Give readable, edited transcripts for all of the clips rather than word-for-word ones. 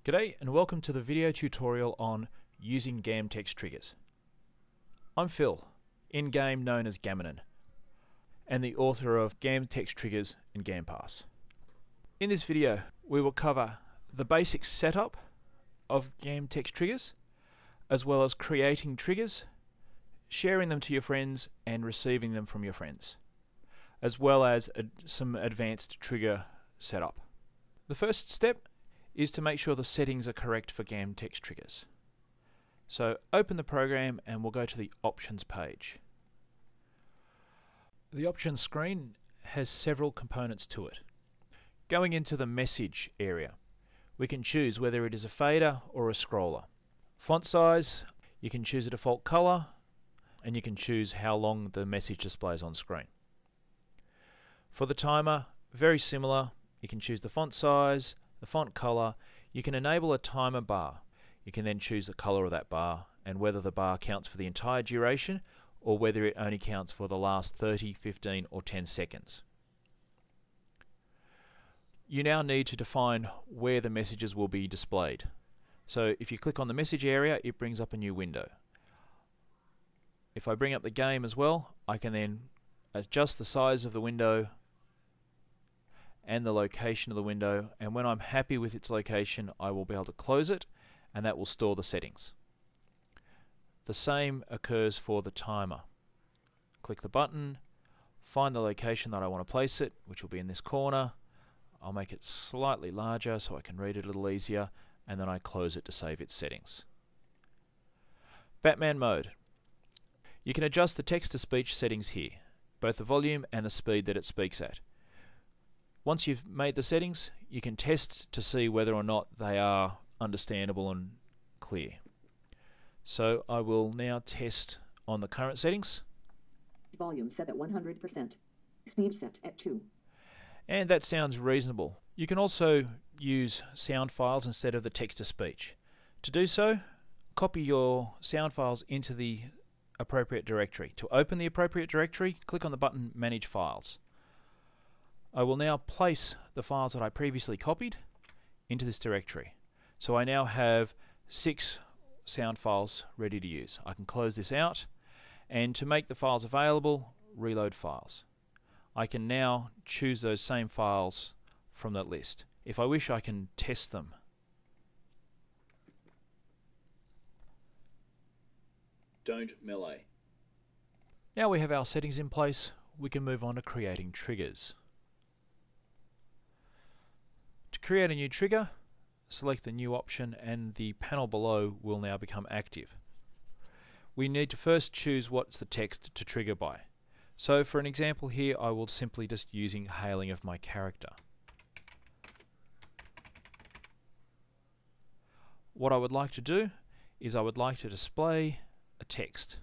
G'day and welcome to the video tutorial on using GamTextTriggers. I'm Phil, in-game known as Gammon, and the author of GamTextTriggers and GamPass. In this video we will cover the basic setup of GamTextTriggers, as well as creating triggers, sharing them to your friends and receiving them from your friends, as well as some advanced trigger setup. The first step is to make sure the settings are correct for GamTextTriggers. So open the program and we'll go to the options page. The options screen has several components to it. Going into the message area, we can choose whether it is a fader or a scroller. Font size, you can choose a default color, and you can choose how long the message displays on screen. For the timer, very similar. You can choose the font size, the font color. You can enable a timer bar. You can then choose the color of that bar and whether the bar counts for the entire duration or whether it only counts for the last 30, 15 or 10 seconds. You now need to define where the messages will be displayed. So if you click on the message area, it brings up a new window. If I bring up the game as well, I can then adjust the size of the window and the location of the window, and when I'm happy with its location I will be able to close it and that will store the settings. The same occurs for the timer. Click the button, find the location that I want to place it, which will be in this corner. I'll make it slightly larger so I can read it a little easier, and then I close it to save its settings. Batman mode. You can adjust the text-to-speech settings here, both the volume and the speed that it speaks at. Once you've made the settings, you can test to see whether or not they are understandable and clear. So I will now test on the current settings. Volume set at 100%. Speed set at 2. And that sounds reasonable. You can also use sound files instead of the text-to-speech. To do so, copy your sound files into the appropriate directory. To open the appropriate directory, click on the button Manage Files. I will now place the files that I previously copied into this directory. So I now have 6 sound files ready to use. I can close this out, and to make the files available, reload files. I can now choose those same files from that list. If I wish, I can test them. Don't melee. Now we have our settings in place, we can move on to creating triggers. To create a new trigger, select the new option and the panel below will now become active. We need to first choose what's the text to trigger by. So for an example here, I will simply just using hailing of my character. What I would like to do is I would like to display a text.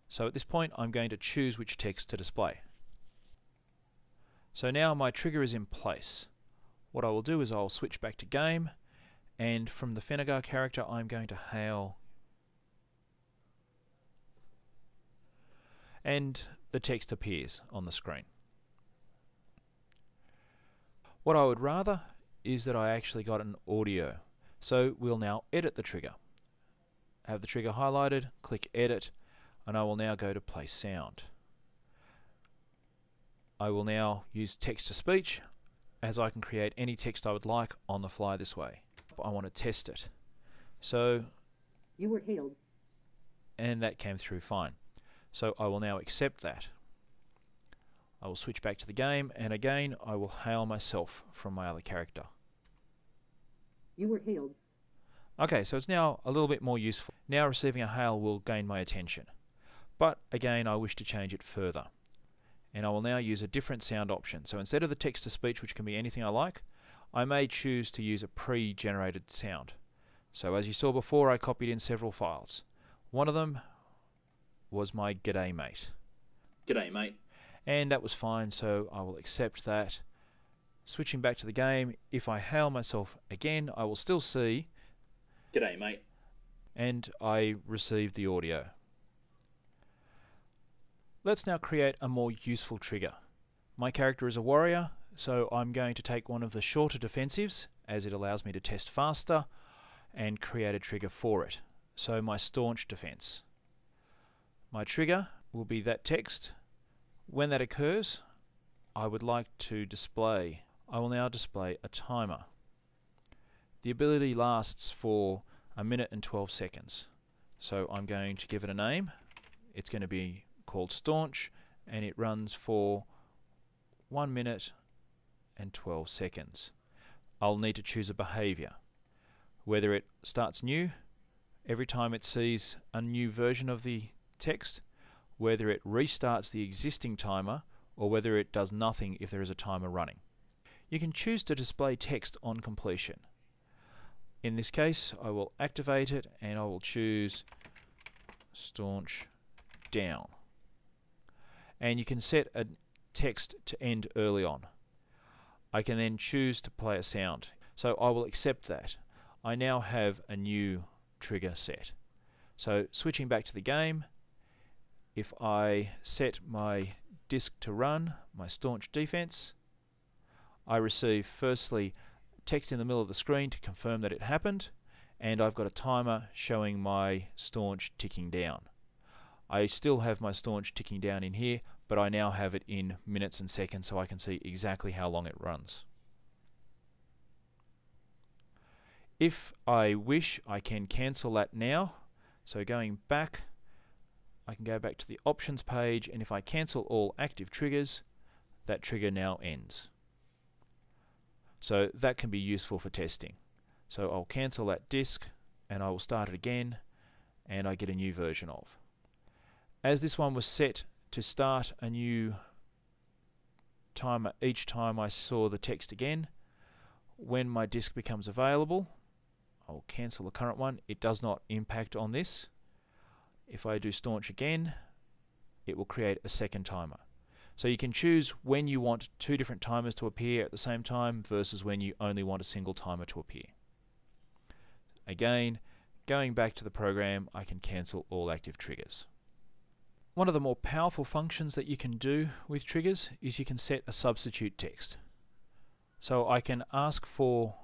So at this point I'm going to choose which text to display. So now my trigger is in place. What I will do is I'll switch back to game, and from the Fenegar character I'm going to hail, and the text appears on the screen. What I would rather is that I actually got an audio. So we'll now edit the trigger. Have the trigger highlighted, click edit, and I will now go to play sound. I will now use text to speech, as I can create any text I would like on the fly this way. I want to test it. So you were hailed. And that came through fine. So I will now accept that. I will switch back to the game, and again I will hail myself from my other character. You were hailed. Okay, so it's now a little bit more useful. Now receiving a hail will gain my attention. But again, I wish to change it further. And I will now use a different sound option. So instead of the text-to-speech, which can be anything I like, I may choose to use a pre-generated sound. So as you saw before, I copied in several files. One of them was my G'day mate. G'day mate. And that was fine, so I will accept that. Switching back to the game, if I hail myself again, I will still see G'day mate. And I receive the audio. Let's now create a more useful trigger. My character is a warrior, so I'm going to take one of the shorter defensives, as it allows me to test faster. and create a trigger for it. So my staunch defense. My trigger will be that text. When that occurs, I would like to display, I will now display a timer. The ability lasts for 1 minute and 12 seconds. So I'm going to give it a name. It's going to be called staunch, and it runs for 1 minute and 12 seconds. I'll need to choose a behavior. Whether it starts new every time it sees a new version of the text, whether it restarts the existing timer, or whether it does nothing if there is a timer running. You can choose to display text on completion. In this case, I will activate it and I will choose staunch down. And you can set a text to end early on. I can then choose to play a sound. So I will accept that. I now have a new trigger set. So switching back to the game, if I set my disk to run, my staunch defense, I receive firstly text in the middle of the screen to confirm that it happened, and I've got a timer showing my staunch ticking down. I still have my staunch ticking down in here, but I now have it in minutes and seconds so I can see exactly how long it runs. If I wish, I can cancel that now. So going back, I can go back to the options page, and if I cancel all active triggers, that trigger now ends. So that can be useful for testing. So I'll cancel that disk and I will start it again, and I get a new version of. As this one was set to start a new timer each time I saw the text again, when my disk becomes available, I'll cancel the current one. It does not impact on this. If I do staunch again, it will create a second timer. So you can choose when you want 2 different timers to appear at the same time versus when you only want a single timer to appear. Again, going back to the program, I can cancel all active triggers. One of the more powerful functions that you can do with triggers is you can set a substitute text. So I can ask for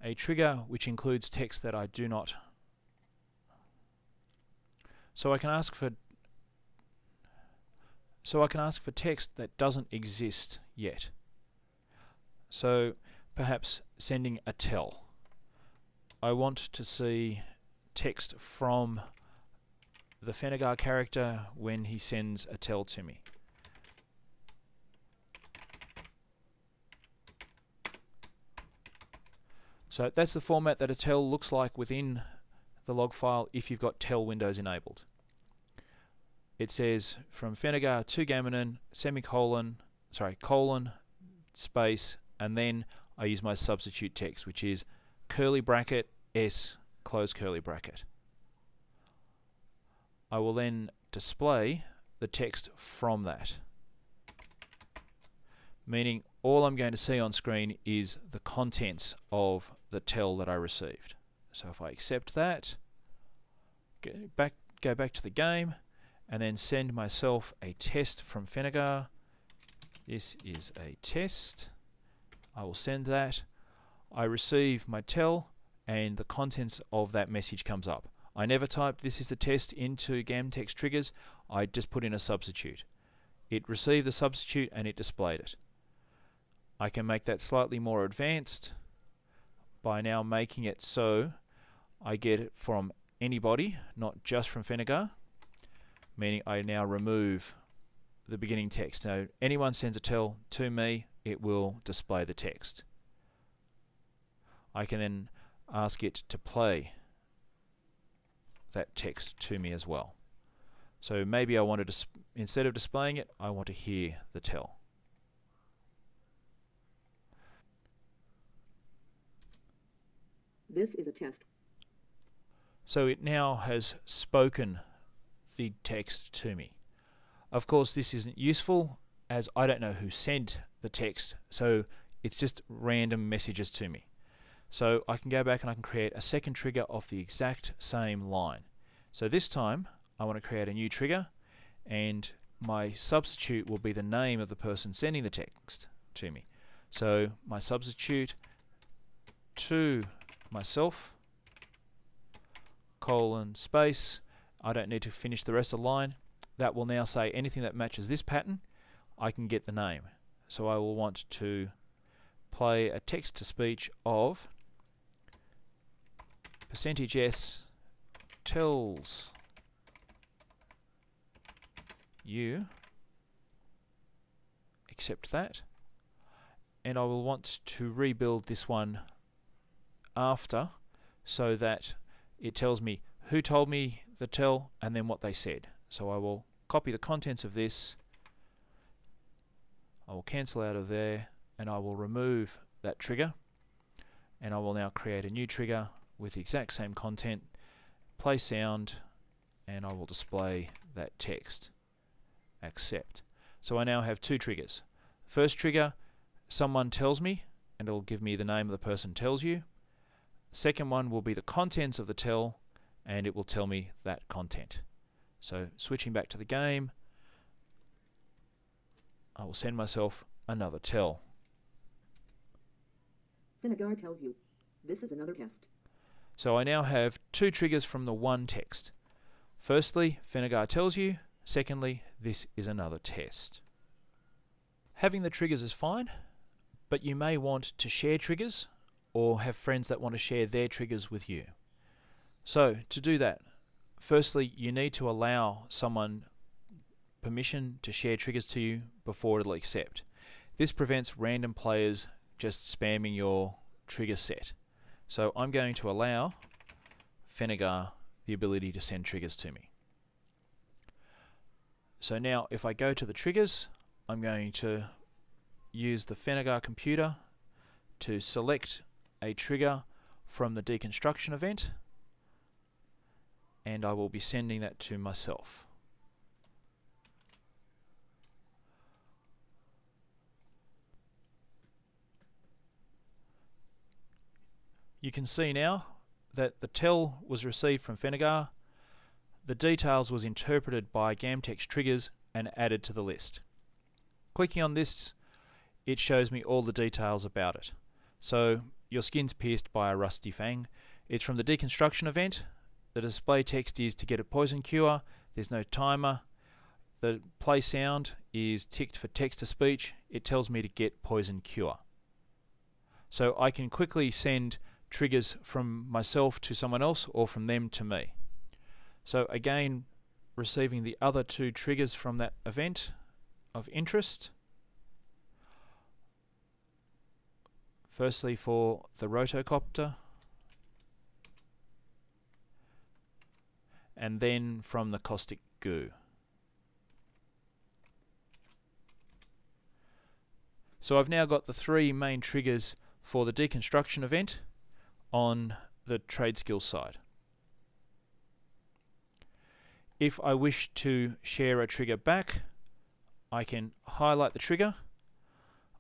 a trigger which includes text that I do not. So I can ask for text that doesn't exist yet. So perhaps sending a tell. I want to see text from the Fenegar character when he sends a tell to me. So that's the format that a tell looks like within the log file if you've got tell windows enabled. It says from Fenegar to Gamanon, colon, space, and then I use my substitute text, which is curly bracket S, close curly bracket. I will then display the text from that, meaning all I'm going to see on screen is the contents of the tell that I received. So if I accept that, go back to the game, and then send myself a test from Fenegar. This is a test. I will send that. I receive my tell, and the contents of that message comes up. I never typed "this is a test" into GamTextTriggers. I just put in a substitute. It received the substitute and it displayed it. I can make that slightly more advanced by now making it so I get it from anybody, not just from Fenegar, meaning I now remove the beginning text. So anyone sends a tell to me, it will display the text. I can then ask it to play that text to me as well. So maybe I wanted to, instead of displaying it, I want to hear the tell. This is a test. So it now has spoken the text to me. Of course, this isn't useful as I don't know who sent the text, so it's just random messages to me. So I can go back and I can create a second trigger of the exact same line. So this time I want to create a new trigger, and my substitute will be the name of the person sending the text to me. So my substitute to myself colon space. I don't need to finish the rest of the line. That will now say anything that matches this pattern, I can get the name. So I will want to play a text-to-speech of %s tells you, accept that, and I will want to rebuild this one after so that it tells me who told me the tell and then what they said. So I will copy the contents of this, I will cancel out of there, and I will remove that trigger, and I will now create a new trigger with the exact same content, play sound, and I will display that text. Accept. So I now have two triggers. First trigger, someone tells me, and it will give me the name of the person tells you. Second one will be the contents of the tell, and it will tell me that content. So switching back to the game, I will send myself another tell. Senegar tells you. This is another test. So I now have two triggers from the one text. Firstly, Fenegar tells you. Secondly, this is another test. Having the triggers is fine, but you may want to share triggers or have friends that want to share their triggers with you. So to do that, firstly, you need to allow someone permission to share triggers to you before it'll accept. This prevents random players just spamming your trigger set. So I'm going to allow Fenegar the ability to send triggers to me. So now if I go to the triggers, I'm going to use the Fenegar computer to select a trigger from the deconstruction event, and I will be sending that to myself. You can see now that the tell was received from Fenegar. The details was interpreted by GamTextTriggers and added to the list. Clicking on this, it shows me all the details about it. So your skin's pierced by a rusty fang. It's from the deconstruction event. The display text is to get a poison cure. There's no timer. The play sound is ticked for text to speech. It tells me to get poison cure. So I can quickly send triggers from myself to someone else or from them to me. So again, receiving the other two triggers from that event of interest. Firstly for the rotocopter, and then from the caustic goo. So I've now got the three main triggers for the deconstruction event on the trade skills side. If I wish to share a trigger back, I can highlight the trigger,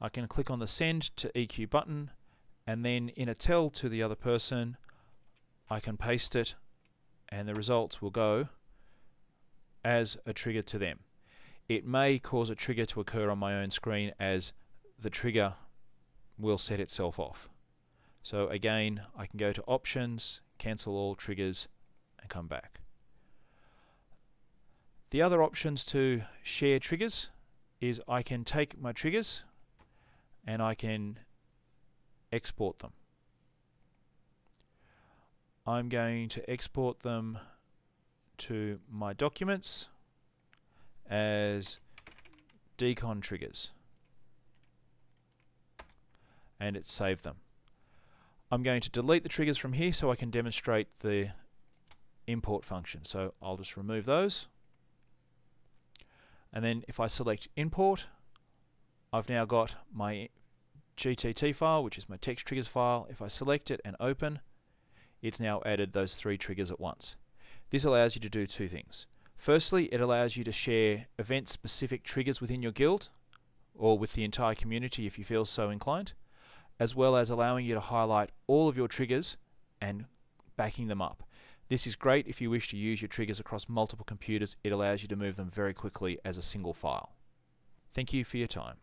I can click on the send to EQ button, and then in a tell to the other person, I can paste it and the results will go as a trigger to them. It may cause a trigger to occur on my own screen as the trigger will set itself off. So again, I can go to options, cancel all triggers, and come back. The other options to share triggers is I can take my triggers and I can export them. I'm going to export them to my documents as decon triggers, and it's saved them. I'm going to delete the triggers from here so I can demonstrate the import function. So I'll just remove those. And then if I select import, I've now got my GTT file, which is my text triggers file. If I select it and open, it's now added those three triggers at once. This allows you to do two things. Firstly, it allows you to share event-specific triggers within your guild, or with the entire community if you feel so inclined, as well as allowing you to highlight all of your triggers and backing them up. This is great if you wish to use your triggers across multiple computers. It allows you to move them very quickly as a single file. Thank you for your time.